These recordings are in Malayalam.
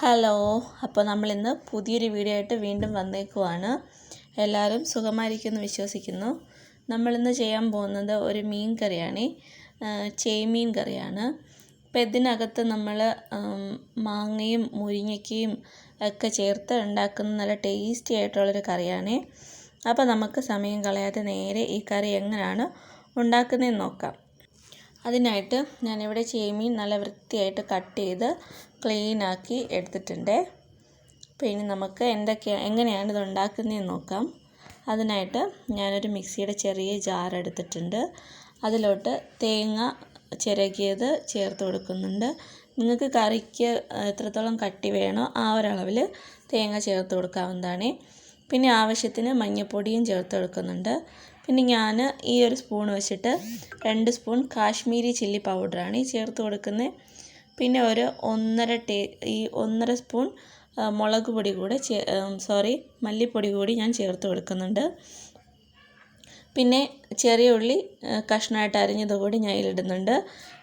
ഹലോ, അപ്പോൾ നമ്മളിന്ന് പുതിയൊരു വീഡിയോ ആയിട്ട് വീണ്ടും വന്നേക്കുവാണ്. എല്ലാവരും സുഖമായിരിക്കുമെന്ന് വിശ്വസിക്കുന്നു. നമ്മളിന്ന് ചെയ്യാൻ പോകുന്നത് ഒരു മീൻ കറിയാണ്, ചേമീൻ കറിയാണ്. അപ്പോൾ ഇതിനകത്ത് നമ്മൾ മാങ്ങയും മുരിങ്ങയ്ക്കയും ഒക്കെ ചേർത്ത് ഉണ്ടാക്കുന്ന നല്ല ടേസ്റ്റി ആയിട്ടുള്ളൊരു കറിയാണ്. അപ്പോൾ നമുക്ക് സമയം കളയാതെ നേരെ ഈ കറി എങ്ങനെയാണ് ഉണ്ടാക്കുന്നതെന്ന് നോക്കാം. അതിനായിട്ട് ഞാനിവിടെ ചേമീൻ നല്ല വൃത്തിയായിട്ട് കട്ട് ചെയ്ത് ക്ലീനാക്കി എടുത്തിട്ടുണ്ട്. അപ്പോൾ ഇനി നമുക്ക് എങ്ങനെയാണ് ഇത് ഉണ്ടാക്കുന്നതെന്ന് നോക്കാം. അതിനായിട്ട് ഞാനൊരു മിക്സിയുടെ ചെറിയ ജാർ എടുത്തിട്ടുണ്ട്. അതിലോട്ട് തേങ്ങ ചിരകിയത് ചേർത്ത് കൊടുക്കുന്നുണ്ട്. നിങ്ങൾക്ക് കറിക്ക് എത്രത്തോളം കട്ടി വേണോ ആ ഒരളവിൽ തേങ്ങ ചേർത്ത് കൊടുക്കാവുന്നതാണ്. പിന്നെ ആവശ്യത്തിന് മഞ്ഞൾപ്പൊടിയും ചേർത്ത് കൊടുക്കുന്നുണ്ട്. പിന്നെ ഞാൻ ഈ ഒരു സ്പൂൺ വെച്ചിട്ട് 2 സ്പൂൺ കാശ്മീരി ചില്ലി പൗഡറാണ് ചേർത്ത് കൊടുക്കുന്നത്. പിന്നെ ഒരു 1.5 സ്പൂൺ മുളക് പൊടി കൂടെ മല്ലിപ്പൊടി കൂടി ഞാൻ ചേർത്ത് കൊടുക്കുന്നുണ്ട്. പിന്നെ ചെറിയ ഉള്ളി കഷ്ണമായിട്ട് അരിഞ്ഞത് കൂടി ഞാൻ ഇതിലിടുന്നുണ്ട്.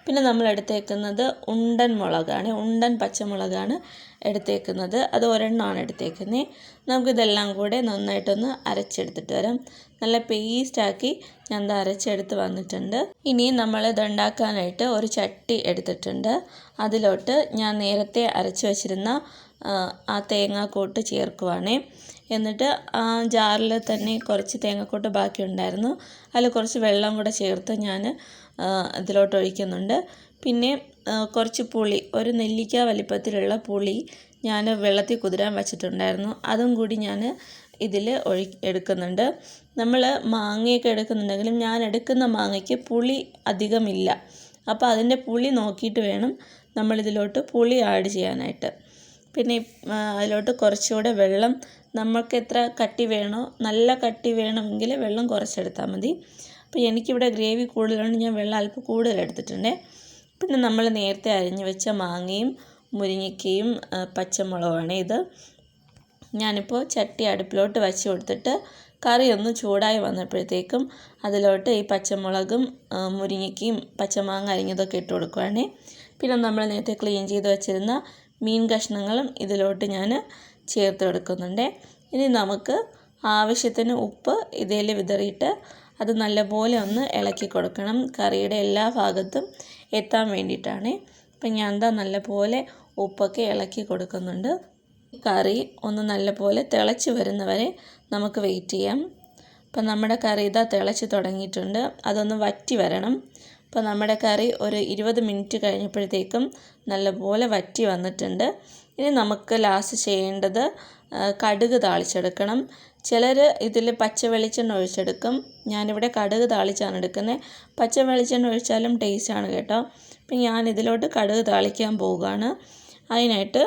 പിന്നെ നമ്മൾ എടുത്തേക്കുന്നത് ഉണ്ടൻ പച്ചമുളകാണ് എടുത്തേക്കുന്നത്. അത് ഒരെണ്ണമാണ് എടുത്തേക്കുന്നത്. നമുക്കിതെല്ലാം കൂടെ നന്നായിട്ടൊന്ന് അരച്ചെടുത്തിട്ട് വരാം. നല്ല പേസ്റ്റാക്കി ഞാൻ ഇത് അരച്ചെടുത്ത് വന്നിട്ടുണ്ട്. ഇനി നമ്മളിത് ഉണ്ടാക്കാനായിട്ട് ഒരു ചട്ടി എടുത്തിട്ടുണ്ട്. അതിലോട്ട് ഞാൻ നേരത്തെ അരച്ച് വെച്ചിരുന്ന ആ തേങ്ങാക്കൂട്ട് ചേർക്കുവാണേ. എന്നിട്ട് ആ ജാറിൽ തന്നെ കുറച്ച് തേങ്ങാക്കൂട്ട് ബാക്കി ഉണ്ടായിരുന്നു. അതിൽ കുറച്ച് വെള്ളം കൂടെ ചേർത്ത് ഞാൻ ഇതിലോട്ട് ഒഴിക്കുന്നുണ്ട്. പിന്നെ കുറച്ച് പുളി, ഒരു നെല്ലിക്ക വലിപ്പത്തിലുള്ള പുളി ഞാൻ വെള്ളത്തിൽ കുതിരാൻ വെച്ചിട്ടുണ്ടായിരുന്നു. അതും കൂടി ഞാൻ ഇതിൽ എടുക്കുന്നുണ്ട്. നമ്മൾ മാങ്ങയൊക്കെ എടുക്കുന്നുണ്ടെങ്കിലും ഞാൻ എടുക്കുന്ന മാങ്ങയ്ക്ക് പുളി അധികമില്ല. അപ്പോൾ അതിൻ്റെ പുളി നോക്കിയിട്ട് വേണം നമ്മളിതിലോട്ട് പുളി ആഡ് ചെയ്യാനായിട്ട്. പിന്നെ അതിലോട്ട് കുറച്ചുകൂടെ വെള്ളം, നമുക്ക് എത്ര കട്ടി വേണോ, നല്ല കട്ടി വേണമെങ്കിൽ വെള്ളം കുറച്ചെടുത്താൽ മതി. അപ്പോൾ എനിക്കിവിടെ ഗ്രേവി കൂടുതലുണ്ട്, ഞാൻ വെള്ളം അല്പം കൂടുതൽ എടുത്തിട്ടുണ്ട്. പിന്നെ നമ്മൾ നേരത്തെ അരിഞ്ഞു വെച്ച മാങ്ങയും മുരിങ്ങയ്ക്കയും പച്ചമുളകുമാണ് ഇത്. ഞാനിപ്പോൾ ചട്ടി അടുപ്പിലോട്ട് വെച്ച് കൊടുത്തിട്ട് കറി ഒന്ന് ചൂടായി വന്നപ്പോഴത്തേക്കും അതിലോട്ട് ഈ പച്ചമുളകും മുരിങ്ങയ്ക്കയും പച്ചമാങ്ങ അരിഞ്ഞതൊക്കെ ഇട്ട് കൊടുക്കുകയാണ്. പിന്നെ നമ്മൾ നേരത്തെ ക്ലീൻ ചെയ്ത് വെച്ചിരുന്ന മീൻ കഷ്ണങ്ങളും ഇതിലോട്ട് ഞാൻ ചേർത്ത് കൊടുക്കുന്നുണ്ട്. ഇനി നമുക്ക് ആവശ്യത്തിന് ഉപ്പ് ഇതിൽ വിതറിയിട്ട് അത് നല്ലപോലെ ഒന്ന് ഇളക്കി കൊടുക്കണം, കറിയുടെ എല്ലാ ഭാഗത്തും എത്താൻ വേണ്ടിയിട്ടാണ്. അപ്പം ഞാൻ നല്ലപോലെ ഉപ്പൊക്കെ ഇളക്കി കൊടുക്കുന്നുണ്ട്. കറി ഒന്ന് നല്ലപോലെ തിളച്ച് വരുന്നവരെ നമുക്ക് വെയിറ്റ് ചെയ്യാം. അപ്പം നമ്മുടെ കറി തിളച്ച് തുടങ്ങിയിട്ടുണ്ട്, അതൊന്ന് വറ്റി വരണം. അപ്പോൾ നമ്മുടെ കറി ഒരു 20 മിനിറ്റ് കഴിഞ്ഞപ്പോഴത്തേക്കും നല്ലപോലെ വറ്റി വന്നിട്ടുണ്ട്. ഇനി നമുക്ക് ലാസ്റ്റ് ചെയ്യേണ്ടത് കടുക് താളിച്ചെടുക്കണം. ചിലർ ഇതിൽ പച്ച വെളിച്ചെണ്ണ ഒഴിച്ചെടുക്കും. ഞാനിവിടെ കടുക് താളിച്ചാണ് എടുക്കുന്നത്. പച്ച വെളിച്ചെണ്ണ ഒഴിച്ചാലും ടേസ്റ്റാണ് കേട്ടോ. അപ്പം ഞാൻ ഇതിലോട്ട് കടുക് താളിക്കാൻ പോവുകയാണ്. അതിനായിട്ട്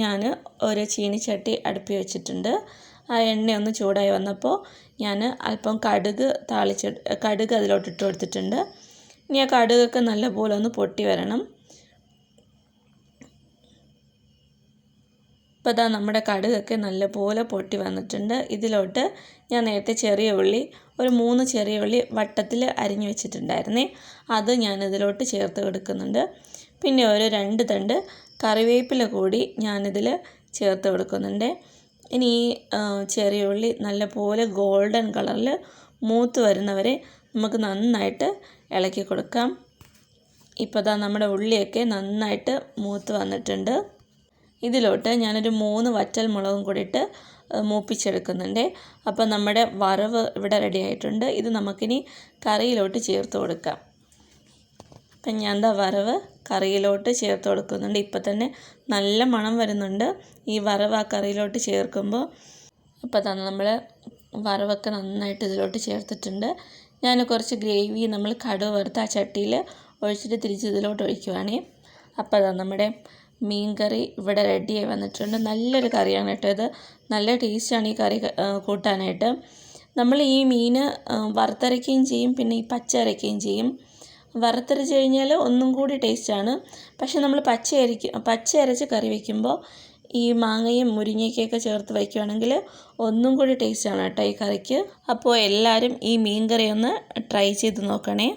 ഞാൻ ഒരു ചീനിച്ചട്ടി അടുപ്പി വെച്ചിട്ടുണ്ട്. ആ എണ്ണ ഒന്ന് ചൂടായി വന്നപ്പോൾ ഞാൻ അല്പം കടുക് അതിലോട്ട് ഇട്ട് കൊടുത്തിട്ടുണ്ട്. ഇനി ആ കടുകൊക്കെ നല്ലപോലെ ഒന്ന് പൊട്ടി വരണം. ഇപ്പോൾ നമ്മുടെ കടുകൊക്കെ നല്ലപോലെ പൊട്ടി വന്നിട്ടുണ്ട്. ഇതിലോട്ട് ഞാൻ നേരത്തെ ചെറിയ ഉള്ളി, ഒരു 3 ചെറിയ ഉള്ളി വട്ടത്തിൽ അരിഞ്ഞു വെച്ചിട്ടുണ്ടായിരുന്നേ, അത് ഞാൻ ഇതിലോട്ട് ചേർത്ത് കൊടുക്കുന്നുണ്ട്. പിന്നെ ഒരു 2 തണ്ട് കറിവേപ്പില കൂടി ഞാനിതിൽ ചേർത്ത് കൊടുക്കുന്നുണ്ട്. ഇനി ഈ ചെറിയ ഉള്ളി നല്ലപോലെ ഗോൾഡൻ കളറിൽ മൂത്ത് വരുന്നവരെ നമുക്ക് നന്നായിട്ട് ഇളക്കി കൊടുക്കാം. ഇപ്പോൾ നമ്മുടെ ഉള്ളിയൊക്കെ നന്നായിട്ട് മൂത്ത് വന്നിട്ടുണ്ട്. ഇതിലോട്ട് ഞാനൊരു 3 വറ്റൽ മുളകും കൂടി ഇട്ട് മൂപ്പിച്ചെടുക്കുന്നുണ്ട്. അപ്പോൾ നമ്മുടെ വറവ് ഇവിടെ റെഡി ആയിട്ടുണ്ട്. ഇത് നമുക്കിനി കറിയിലോട്ട് ചേർത്ത് കൊടുക്കാം. അപ്പം ഞാൻ വറവ് കറിയിലോട്ട് ചേർത്ത് കൊടുക്കുന്നുണ്ട്. ഇപ്പം തന്നെ നല്ല മണം വരുന്നുണ്ട് ഈ വറവ് ആ കറിയിലോട്ട് ചേർക്കുമ്പോൾ. അപ്പോൾ നമ്മൾ വറവൊക്കെ നന്നായിട്ട് ഇതിലോട്ട് ചേർത്തിട്ടുണ്ട്. ഞാൻ കുറച്ച് ഗ്രേവി നമ്മൾ കടുക് വറുത്ത് ആ ചട്ടിയിൽ ഒഴിച്ചിട്ട് തിരിച്ച് ഇതിലോട്ട് ഒഴിക്കുവാണ്. അപ്പോൾ നമ്മുടെ മീൻ കറി ഇവിടെ റെഡിയായി വന്നിട്ടുണ്ട്. നല്ലൊരു കറിയാണ് കേട്ടോ ഇത്. നല്ല ടേസ്റ്റാണ് ഈ കറി കൂട്ടാനായിട്ട്. നമ്മൾ ഈ മീൻ വറുത്തരയ്ക്കുകയും ചെയ്യും, പിന്നെ ഈ പച്ച അരയ്ക്കുകയും ചെയ്യും. വറുത്തരച്ച് കഴിഞ്ഞാൽ ഒന്നും കൂടി ടേസ്റ്റാണ്. പക്ഷെ നമ്മൾ പച്ച അരച്ച് കറി വയ്ക്കുമ്പോൾ ഈ മാങ്ങയും മുരിങ്ങയ്ക്കൊക്കെ ചേർത്ത് വയ്ക്കുകയാണെങ്കിൽ ഒന്നും കൂടി ടേസ്റ്റാണ് കേട്ടോ ഈ കറിക്ക്. അപ്പോൾ എല്ലാവരും ഈ മീൻ കറി ഒന്ന് ട്രൈ ചെയ്ത് നോക്കണേ.